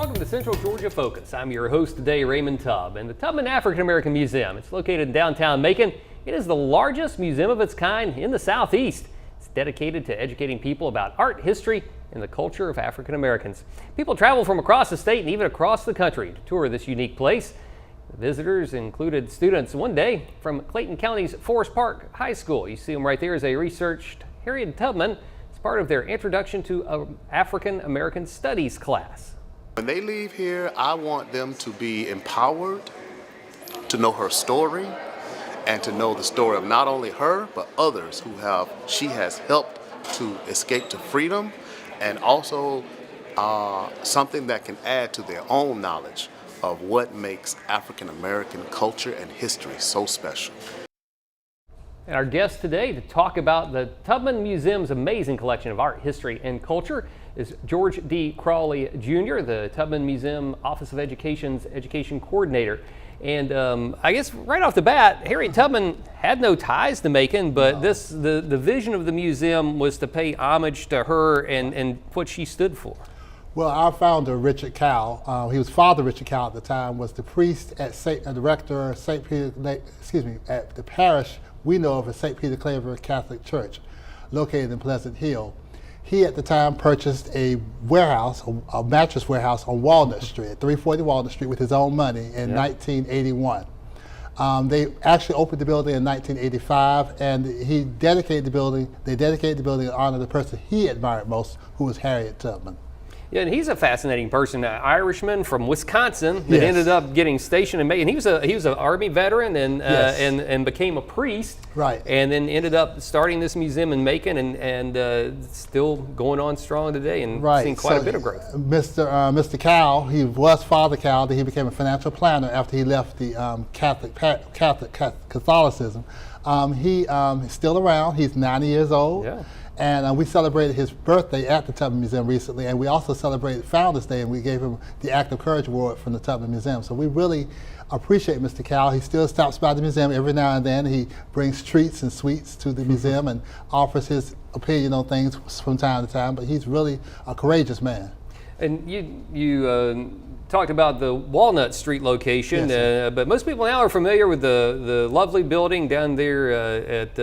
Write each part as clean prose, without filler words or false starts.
Welcome to Central Georgia Focus. I'm your host today, Raymond Tubb, and the Tubman African American Museum. It's located in downtown Macon. It is the largest museum of its kind in the Southeast. It's dedicated to educating people about art, history, and the culture of African Americans. People travel from across the state and even across the country to tour this unique place. The visitors included students one day from Clayton County's Forest Park High School. You see them right there as they researched Harriet Tubman as part of their Introduction to African American Studies class. When they leave here, I want them to be empowered, to know her story, and to know the story of not only her, but others she has helped to escape to freedom, and also something that can add to their own knowledge of what makes African American culture and history so special. And our guest today to talk about the Tubman Museum's amazing collection of art, history, and culture is George D. Crawley Jr., the Tubman Museum Office of Education's Education Coordinator. And I guess right off the bat, Harriet Tubman had no ties to Macon, but the vision of the museum was to pay homage to her and what she stood for. Well, our founder, Richard Cowell, he was Father Richard Cowell at the time, was the priest at the rector of St. Peter, at the parish we know of as St. Peter Claver Catholic Church, located in Pleasant Hill. He at the time purchased a warehouse, a mattress warehouse on Walnut Street, at 340 Walnut Street, with his own money in 1981. They actually opened the building in 1985, and they dedicated the building in honor of the person he admired most, who was Harriet Tubman. Yeah, and he's a fascinating person, an Irishman from Wisconsin that ended up getting stationed in Macon. He was an Army veteran and became a priest. Right. And then ended up starting this museum in Macon and still going on strong today and seeing quite a bit of growth. Mr. Cowell, he was Father Cowell. He became a financial planner after he left the Catholicism. He's still around. He's 90 years old. Yeah. And we celebrated his birthday at the Tubman Museum recently, and we also celebrated Founders Day, and we gave him the Act of Courage Award from the Tubman Museum. So we really appreciate Mr. Cowell. He still stops by the museum every now and then. He brings treats and sweets to the museum and offers his opinion on things from time to time, but he's really a courageous man. And you talked about the Walnut Street location, but most people now are familiar with the lovely building down there at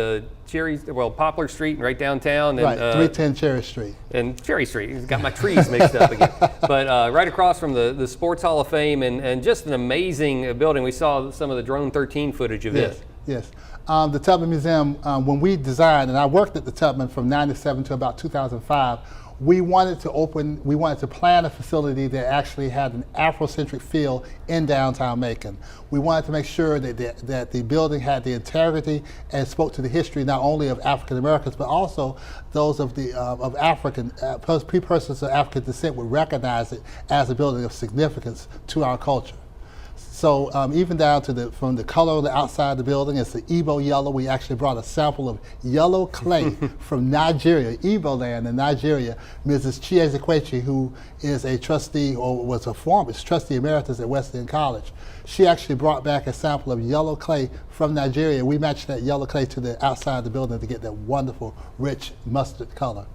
Poplar Street and right downtown. And, right, 310 Cherry Street. And Cherry Street, got my trees mixed up again. But right across from the Sports Hall of Fame, and just an amazing building. We saw some of the Drone 13 footage of it. Yes. The Tubman Museum, when we designed, and I worked at the Tubman from 97 to about 2005, we wanted to plan a facility that actually had an Afrocentric feel in downtown Macon. We wanted to make sure that the building had the integrity and spoke to the history not only of African Americans, but also those of African persons of African descent would recognize it as a building of significance to our culture. So even down to from the color on the outside of the building, it's the Igbo yellow. We actually brought a sample of yellow clay from Nigeria, Igbo land in Nigeria. Mrs. Chiezekwechi, who is a trustee, or was a former trustee emeritus at Wesleyan College, she actually brought back a sample of yellow clay from Nigeria. We matched that yellow clay to the outside of the building to get that wonderful, rich mustard color.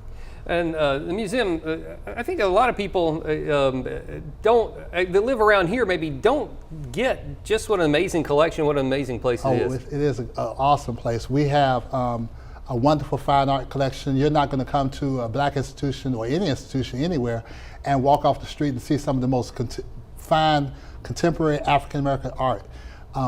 And the museum, I think a lot of people that live around here maybe don't get just what an amazing collection, what an amazing place it is. It is an awesome place. We have a wonderful fine art collection. You're not going to come to a black institution or any institution anywhere and walk off the street and see some of the most fine contemporary African American art.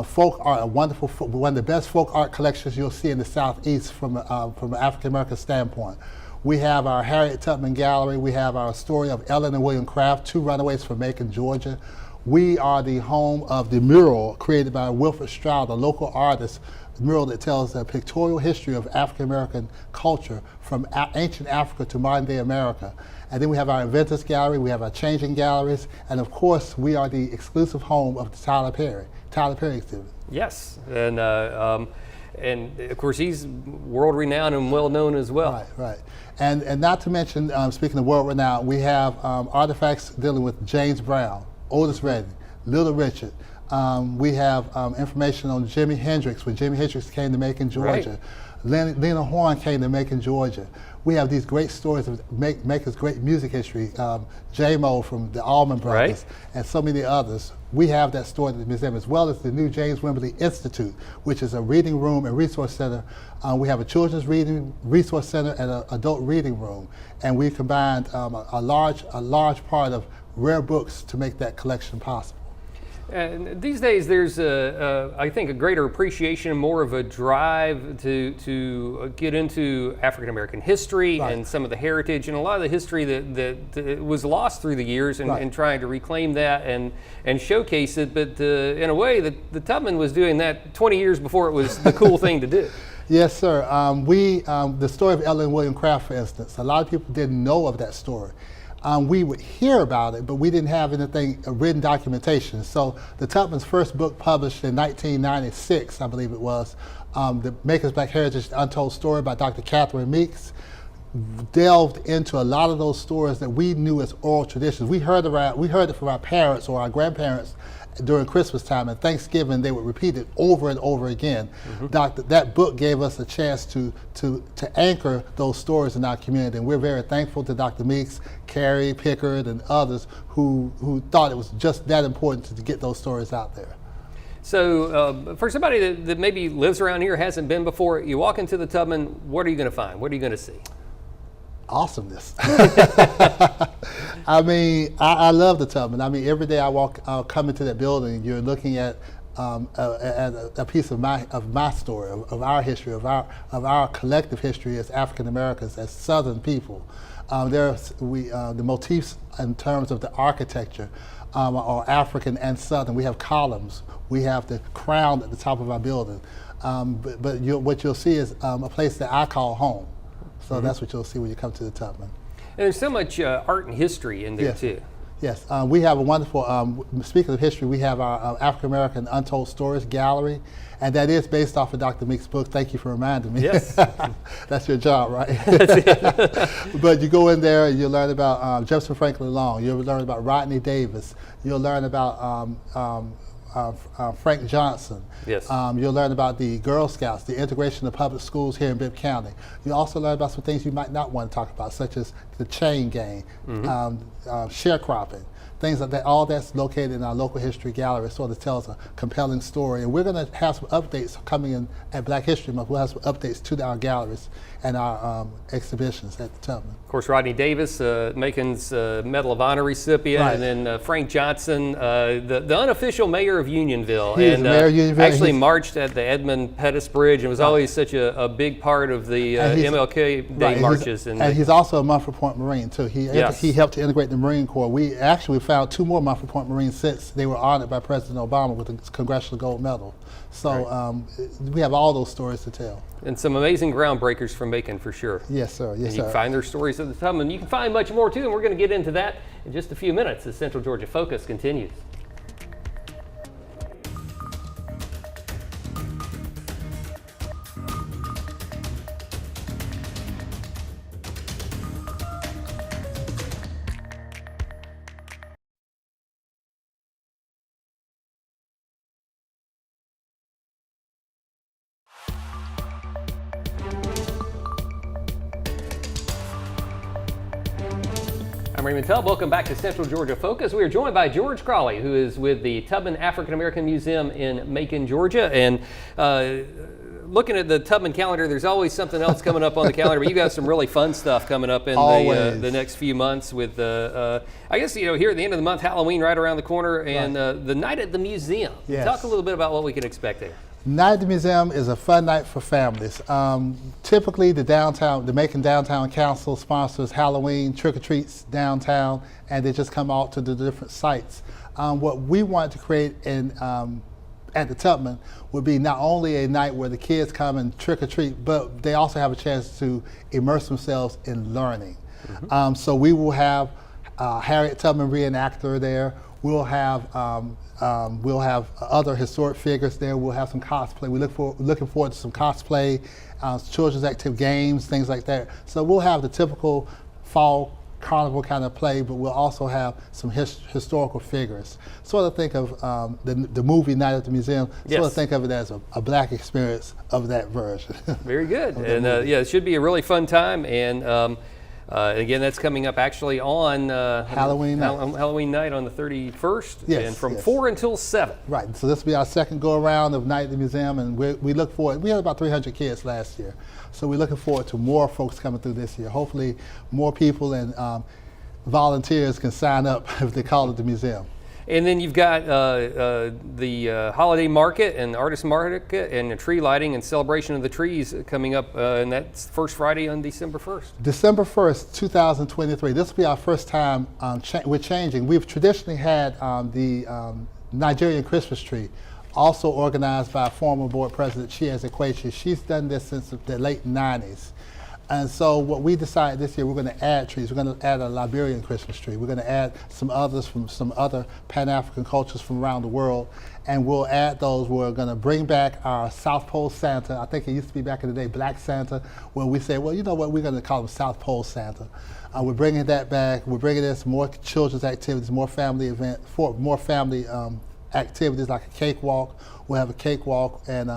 Folk art, one of the best folk art collections you'll see in the Southeast from an African American standpoint. We have our Harriet Tubman Gallery. We have our story of Ellen and William Craft, two runaways from Macon, Georgia. We are the home of the mural created by Wilfred Stroud, a local artist, a mural that tells the pictorial history of African American culture from ancient Africa to modern day America. And then we have our Inventors Gallery, we have our Changing Galleries, and of course we are the exclusive home of the Tyler Perry exhibit. Yes, and of course he's world renowned and well known as well. Right. And not to mention, speaking of world renowned, we have artifacts dealing with James Brown, Otis Redding, Little Richard, We have information on Jimi Hendrix, when Jimi Hendrix came to Macon, Georgia. Right. Lena Horne came to Macon, Georgia. We have these great stories of Macon's great music history. J-Mo from the Allman Brothers, and so many others. We have that story at the museum, as well as the new James Wimberly Institute, which is a reading room and resource center. We have a children's reading resource center and an adult reading room, and we combined a large part of rare books to make that collection possible. And these days, there's I think a greater appreciation, more of a drive to get into African American history and some of the heritage and a lot of the history that was lost through the years, and trying to reclaim that and showcase it. But in a way, the Tubman was doing that 20 years before it was the cool thing to do. Yes, sir. The story of Ellen William Craft, for instance, a lot of people didn't know of that story. We would hear about it, but we didn't have anything, written documentation. So the Tubman's first book, published in 1996, I believe it was, the Macon's Black Heritage Untold Story by Dr. Catherine Meeks, delved into a lot of those stories that we knew as oral traditions. We heard it from our parents or our grandparents during Christmas time, and Thanksgiving they would repeat it over and over again. That book gave us a chance to anchor those stories in our community, and we're very thankful to Dr. Meeks, Carrie Pickard, and others who thought it was just that important to get those stories out there. So for somebody that maybe lives around here, hasn't been before, you walk into the Tubman, what are you going to find? What are you going to see? Awesomeness. I mean, I love the Tubman. I mean, every day I'll come into that building, you're looking at a piece of my story, of our history, of our collective history as African Americans, as Southern people. The motifs in terms of the architecture are African and Southern. We have columns. We have the crown at the top of our building. But what you'll see is a place that I call home. So that's what you'll see when you come to the Tubman. And there's so much art and history in there too. Yes, we have a wonderful, speaking of history, we have our African American Untold Stories Gallery, and that is based off of Dr. Meeks' book. Thank you for reminding me. Yes. That's your job, right? That's it. But you go in there and you'll learn about Jefferson Franklin Long, you'll learn about Rodney Davis, you'll learn about Frank Johnson. Yes. You'll learn about the Girl Scouts, the integration of public schools here in Bibb County. You also learn about some things you might not want to talk about, such as the chain gang, sharecropping, things like that. All that's located in our local history gallery. It sort of tells a compelling story. And we're going to have some updates coming in at Black History Month. We'll have some updates to our galleries and our exhibitions at the Tubman. Of course, Rodney Davis, Macon's Medal of Honor recipient, and then Frank Johnson, the unofficial mayor of Unionville, and the mayor of Unionville. Actually marched at the Edmund Pettus Bridge and was always such a big part of the MLK Day marches. And he's also a Mumford Point Marine too. He helped to integrate the Marine Corps. We actually found 2 more Mumford Point Marines since they were honored by President Obama with the Congressional Gold Medal. So we have all those stories to tell. And some amazing groundbreakers from Macon for sure. Yes, sir. Yes, and you can find their stories at the Tubman. You can find much more too, and we're going to get into that in just a few minutes as Central Georgia Focus continues. I'm Raymond Tubb. Welcome back to Central Georgia Focus. We are joined by George Crawley, who is with the Tubman African American Museum in Macon, Georgia. And looking at the Tubman calendar, there's always something else coming up on the calendar, but you got some really fun stuff coming up in the next few months with, I guess, here at the end of the month, Halloween right around the corner, and the night at the museum. Yes. Talk a little bit about what we can expect there. Night at the Museum is a fun night for families. Typically, the Macon Downtown Council sponsors Halloween trick-or-treats downtown, and they just come out to the different sites. What we want to create at the Tubman would be not only a night where the kids come and trick-or-treat, but they also have a chance to immerse themselves in learning. So we will have Harriet Tubman reenactor there. We'll have other historic figures there. We'll have some cosplay. We're looking forward to some cosplay, children's active games, things like that. So we'll have the typical fall carnival kind of play, but we'll also have some historical figures. Sort of think of the movie Night at the Museum, yes. sort of think of it as a black experience of that version. Very good. And yeah, it should be a really fun time. And again, that's coming up actually on Halloween night. Halloween night on the 31st, yes, and from yes. 4 until 7. Right, so this will be our second go-around of Night at the Museum, and we look forward, we had about 300 kids last year, so we're looking forward to more folks coming through this year. Hopefully more people and volunteers can sign up if they call it the museum. And then you've got the holiday market and artist market and the tree lighting and celebration of the trees coming up, and that's first Friday on December 1st. December 1st, 2023. This will be our first time we're changing. We've traditionally had the Nigerian Christmas tree, also organized by former board president Chieze Ekwechi. She's done this since the late 90s. And so what we decided this year, we're going to add trees. We're going to add a Liberian Christmas tree. We're going to add some others from some other Pan-African cultures from around the world. And we'll add those. We're going to bring back our South Pole Santa. I think it used to be back in the day Black Santa, where we say, well, you know what, we're going to call him South Pole Santa. We're bringing that back. We're bringing in some more children's activities, more family activities like a cakewalk. We'll have a cakewalk, and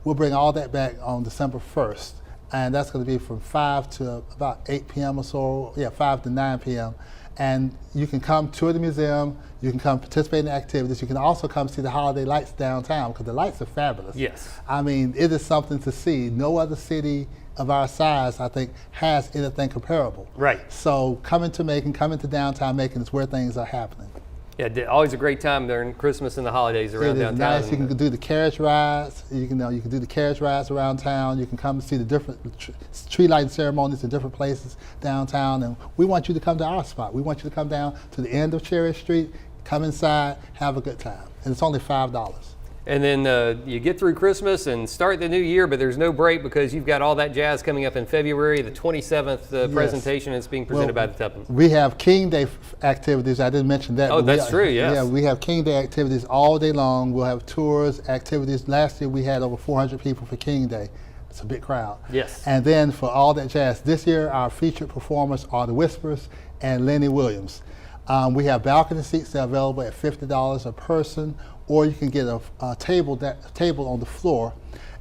we'll bring all that back on December 1st. And that's going to be from 5 to about 8 p.m. or so, 5 to 9 p.m. And you can come tour the museum, you can come participate in the activities, you can also come see the holiday lights downtown, because the lights are fabulous. Yes. I mean, it is something to see. No other city of our size, I think, has anything comparable. Right. So coming to Macon, coming to downtown Macon is where things are happening. Yeah, always a great time during Christmas and the holidays around it is downtown. Nice. You can do the carriage rides. You can do the carriage rides around town. You can come and see the different tree lighting ceremonies in different places downtown. And we want you to come to our spot. We want you to come down to the end of Cherry Street, come inside, have a good time. And it's only $5. And then you get through Christmas and start the new year, but there's no break because you've got all that jazz coming up in February, the 27th Yes. presentation is being presented by the Tubman. We have King Day activities. I didn't mention that. Oh, that's true, yes. Yeah, we have King Day activities all day long. We'll have tours, activities. Last year we had over 400 people for King Day. It's a big crowd. Yes. And then for all that jazz, this year our featured performers are the Whispers and Lenny Williams. We have balcony seats that are available at $50 a person, or you can get a table on the floor,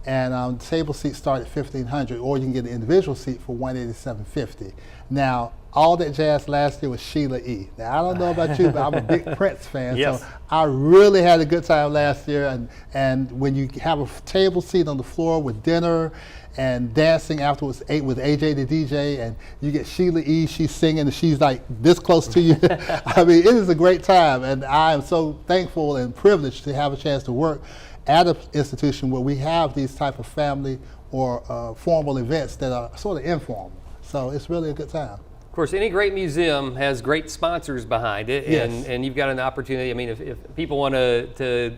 and table seats start at $1,500, or you can get an individual seat for $187.50. Now, all that jazz last year was Sheila E. Now, I don't know about you, but I'm a big Prince fan, yes. so I really had a good time last year. And when you have a table seat on the floor with dinner and dancing afterwards with AJ the DJ, and you get Sheila E., she's singing, and she's like this close to you. I mean, it is a great time, and I am so thankful and privileged to have a chance to work at an institution where we have these type of family or formal events that are sort of informal. So it's really a good time. Of course, any great museum has great sponsors behind it, Yes. and you've got an opportunity. I mean, if people want to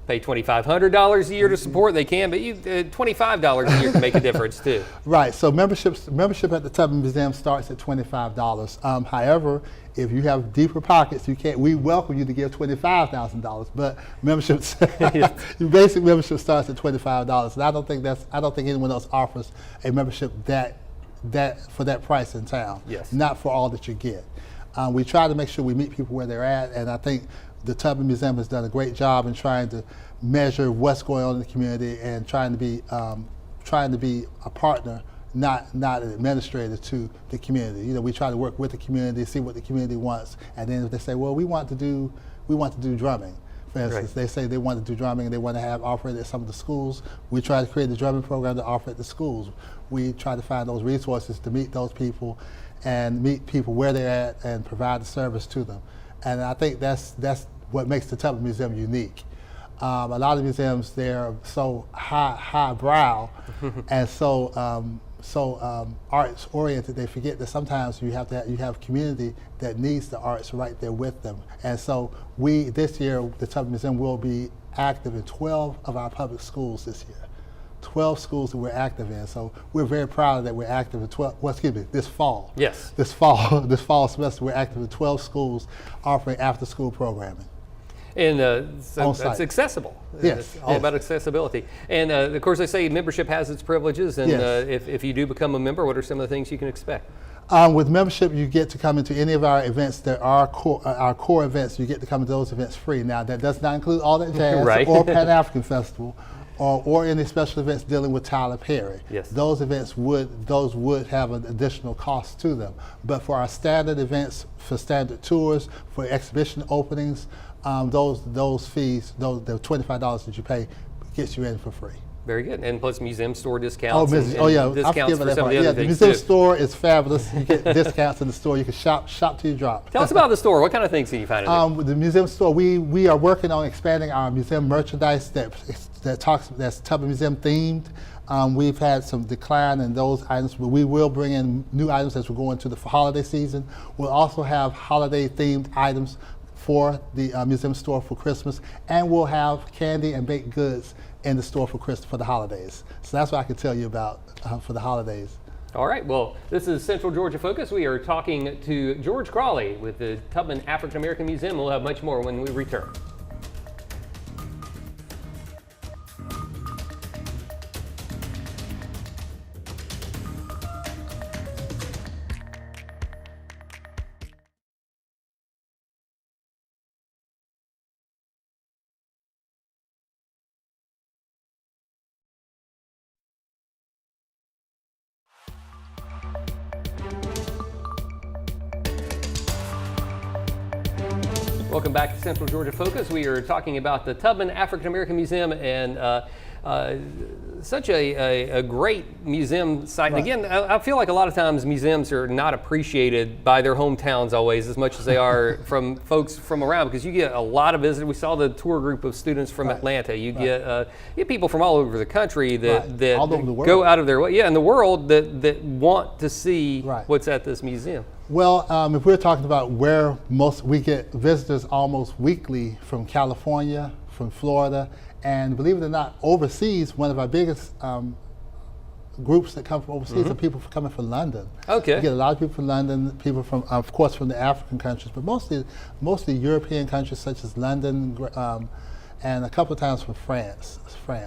pay $2,500 a year to support, they can, but $25 a year can make a difference too. Right, so membership at the Tubman Museum starts at $25. However, if you have deeper pockets, we welcome you to give $25,000, but memberships, your basic membership starts at $25. And I don't think anyone else offers a membership for that price in town. Yes. Not for all that you get. We try to make sure we meet people where they're at, and I think the Tubman Museum has done a great job in trying to measure what's going on in the community and trying to be a partner, not an administrator to the community. You know, we try to work with the community, see what the community wants, and then if they say, well, we want to do drumming. For instance, They say they want to do drumming and they want to have offer it at some of the schools. We try to create a drumming program to offer at the schools. We try to find those resources to meet those people and meet people where they're at and provide the service to them. And I think that's what makes the Tubman Museum unique. A lot of museums, they're so highbrow and so arts oriented, they forget that sometimes you have community that needs the arts right there with them. And so this year, the Tubman Museum will be active in 12 of our public schools this year. 12 schools that we're active in. So we're very proud that we're active in this fall. Yes. This fall semester, we're active in 12 schools offering after school programming. And so it's accessible. Yes, it's all about accessibility. And of course, they say membership has its privileges. And Yes. if you do become a member, what are some of the things you can expect? With membership, you get to come into any of our events that are our core events. You get to come to those events free. Now, that does not include All That Jazz Right. or Pan-African Festival, or any special events dealing with Tyler Perry. Yes. Those events would have an additional cost to them. But for our standard events, for standard tours, for exhibition openings, those fees, the $25 that you pay, gets you in for free. Very good. And plus museum store discounts. and Yeah, discounts for some of the other the things museum too. store is fabulous. You get discounts in the store. You can shop till you drop. Tell us about the store. What kind of things can you find in there? With the museum store, we are working on expanding our museum merchandise that's Tubman Museum themed. We've had some decline in those items, but we will bring in new items as we go into the holiday season. We'll also have holiday themed items for the museum store for Christmas, and we'll have candy and baked goods in the store for Christmas for the holidays. So that's what I can tell you about for the holidays. All right, well, this is Central Georgia Focus. We are talking to George Crawley with the Tubman African American Museum. We'll have much more when we return. Welcome back to Central Georgia Focus. We are talking about the Tubman African American Museum and such a great museum site. Right. And again, I feel like a lot of times museums are not appreciated by their hometowns always as much as they are from folks from around, because you get a lot of visitors. We saw the tour group of students from Atlanta. You get people from all over the country that All over the world. go out of their way, in the world that want to see what's at this museum. Well, if we're talking about where we get visitors almost weekly from California, from Florida, and believe it or not, overseas, one of our biggest groups that come from overseas are people coming from London. Okay. We get a lot of people from London, people from, of course, from the African countries, but mostly European countries such as London, and a couple of times from France.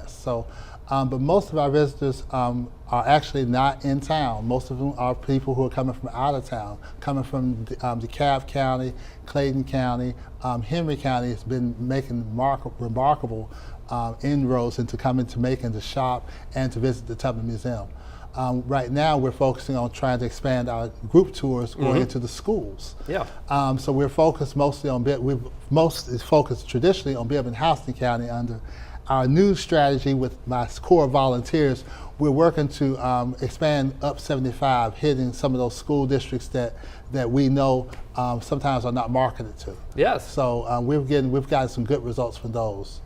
So, but most of our visitors are actually not in town. Most of them are people who are coming from out of town, coming from DeKalb County, Clayton County, Henry County has been making remarkable inroads into coming to Macon to shop and to visit the Tubman Museum. Right now, we're focusing on trying to expand our group tours going into the schools. Yeah. So we're focused mostly on traditionally on Bibb and Houston County. Under our new strategy with my core volunteers, we're working to expand up 75, hitting some of those school districts that we know sometimes are not marketed to. Yes. So we've gotten some good results from those.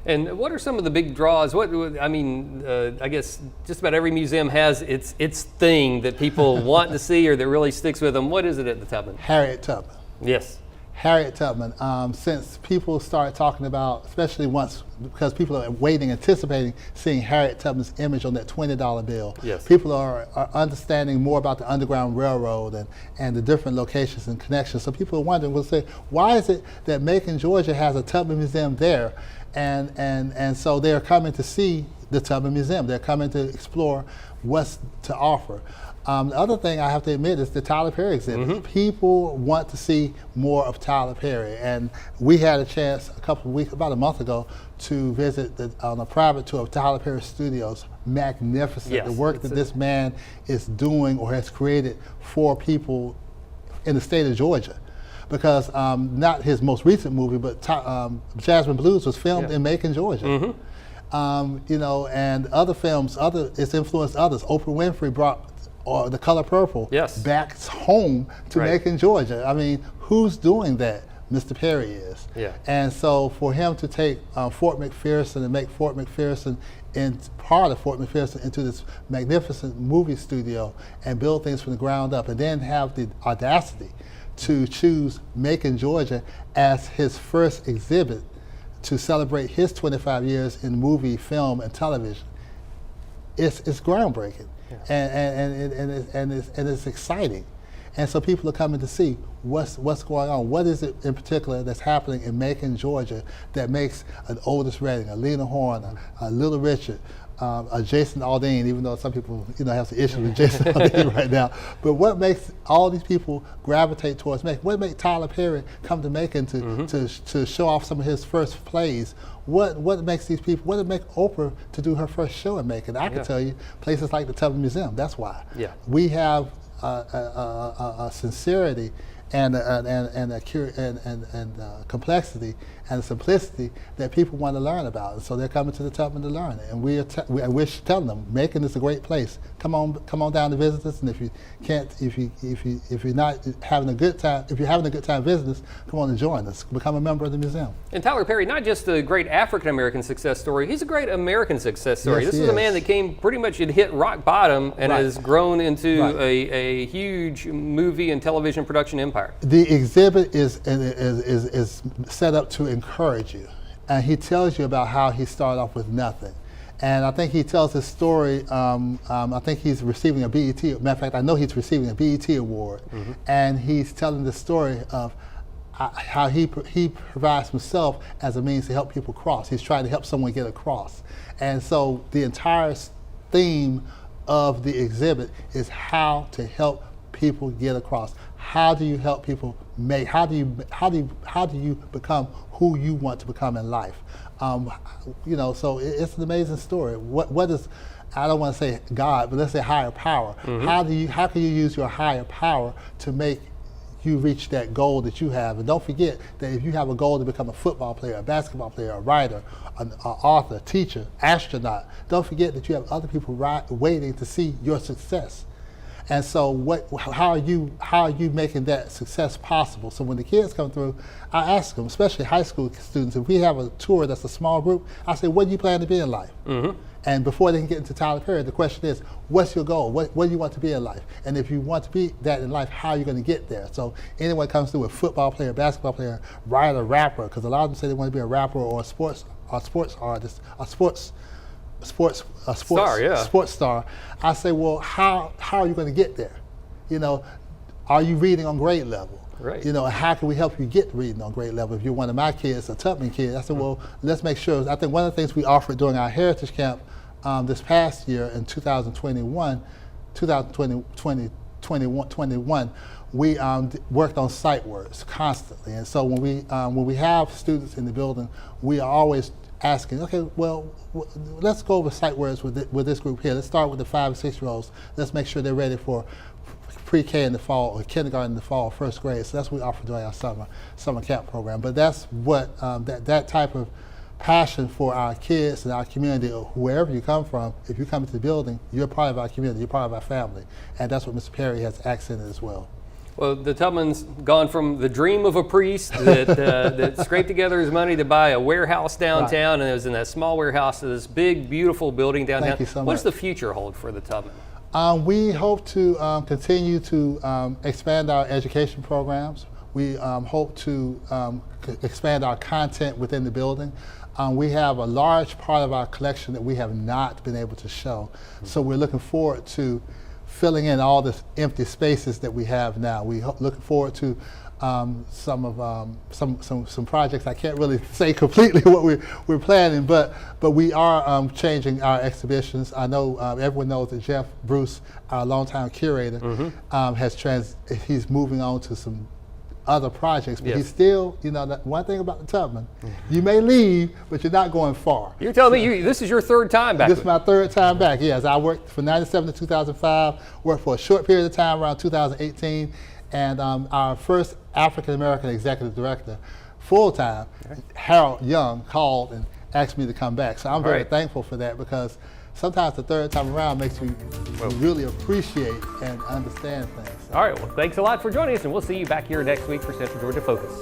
And what are some of the big draws? I guess just about every museum has its thing that people want to see or that really sticks with them. What is it at the Tubman? Harriet Tubman. Yes. Harriet Tubman. Since people started talking about, especially once, because people are anticipating seeing Harriet Tubman's image on that $20 bill. Yes. People are understanding more about the Underground Railroad and the different locations and connections. So people are wondering, will say, why is it that Macon, Georgia has a Tubman Museum there? And so they're coming to see the Tubman Museum. They're coming to explore what's to offer. The other thing I have to admit is the Tyler Perry exhibit. People want to see more of Tyler Perry, and we had a chance about a month ago, to visit on a private tour of Tyler Perry Studios. Magnificent. Yes, the work that this man is doing or has created for people in the state of Georgia. Because not his most recent movie, but Jasmine Blues was filmed in Macon, Georgia. And other films, it's influenced others. Oprah Winfrey brought The Color Purple back home to Macon, Georgia. I mean, who's doing that? Mr. Perry is. Yeah. And so for him to take Fort McPherson and make Fort McPherson part of Fort McPherson into this magnificent movie studio and build things from the ground up, and then have the audacity to choose Macon, Georgia as his first exhibit to celebrate his 25 years in movie, film, and television. It's groundbreaking, and it's exciting. And so people are coming to see what's going on. What is it in particular that's happening in Macon, Georgia that makes an Otis Redding, a Lena Horne, a Little Richard, Jason Aldean, even though some people have some issues with Jason Aldean right now. But what makes all these people gravitate towards Macon? What makes Tyler Perry come to Macon to show off some of his first plays? What makes these people? What did make Oprah to do her first show in Macon? I can tell you, places like the Tubman Museum. That's why. Yeah. We have a sincerity and a complexity and a simplicity that people want to learn about, and so they're coming to the Tubman to learn it. And we're telling them, Macon is a great place. Come on down to visit us. And if you're not having a good time, if you're having a good time visiting us, come on and join us. Become a member of the museum. And Tyler Perry, not just a great African American success story, he's a great American success story. Yes, this is a man that came pretty much had hit rock bottom and has grown into a huge movie and television production empire. The exhibit is set up to encourage you, and he tells you about how he started off with nothing. And I think he tells his story. I think he's receiving a BET. Matter of fact, I know he's receiving a BET award, and he's telling the story of how he provides himself as a means to help people cross. He's trying to help someone get across, and so the entire theme of the exhibit is how to help people get across. How do you help people how do you become who you want to become in life? So it's an amazing story. What is, I don't want to say God, but let's say higher power. How can you use your higher power to make you reach that goal that you have? And don't forget that if you have a goal to become a football player, a basketball player, a writer, an author, a teacher, astronaut, don't forget that you have other people waiting to see your success. And so how are you making that success possible? So when the kids come through, I ask them, especially high school students, if we have a tour that's a small group, I say, what do you plan to be in life? And before they can get into Tyler Perry, the question is, what's your goal? What do you want to be in life? And if you want to be that in life, how are you going to get there? So anyone comes through, a football player, basketball player, writer, rapper, because a lot of them say they want to be a rapper or a sports artist, a sports star. I say, well, how are you going to get there? Are you reading on grade level? Right. How can we help you get reading on grade level? If you're one of my kids, a Tubman kid, I said, well, let's make sure. I think one of the things we offered during our Heritage Camp this past year in 2021, we worked on sight words constantly. And so when we have students in the building, we are always asking, okay, well, let's go over sight words with this group here. Let's start with the 5 and 6-year-olds. Let's make sure they're ready for pre-K in the fall, or kindergarten in the fall, first grade. So that's what we offer during our summer camp program. But that's what that type of passion for our kids and our community, or wherever you come from. If you come into the building, you're part of our community, you're part of our family, and that's what Mr. Perry has accented as well. Well, the Tubman's gone from the dream of a priest that scraped together his money to buy a warehouse downtown, and it was in that small warehouse to this big, beautiful building downtown. Thank you so much. What does the future hold for the Tubman? We hope to continue to expand our education programs. We hope to expand our content within the building. We have a large part of our collection that we have not been able to show, so we're looking forward to filling in all the empty spaces that we have now. We're looking forward to some projects. I can't really say completely what we're planning, but we are changing our exhibitions. I know everyone knows that Jeff Bruce, our longtime curator, he's moving on to some other projects, but he's still, one thing about the Tubman, you may leave, but you're not going far. You're telling me this is your third time back? This is my third time back, yes. I worked from 97 to 2005, worked for a short period of time around 2018, and our first African-American executive director, full-time, Harold Young, called and asked me to come back. So I'm very thankful for that, because sometimes the third time around makes you really appreciate and understand things. All right, well, thanks a lot for joining us, and we'll see you back here next week for Central Georgia Focus.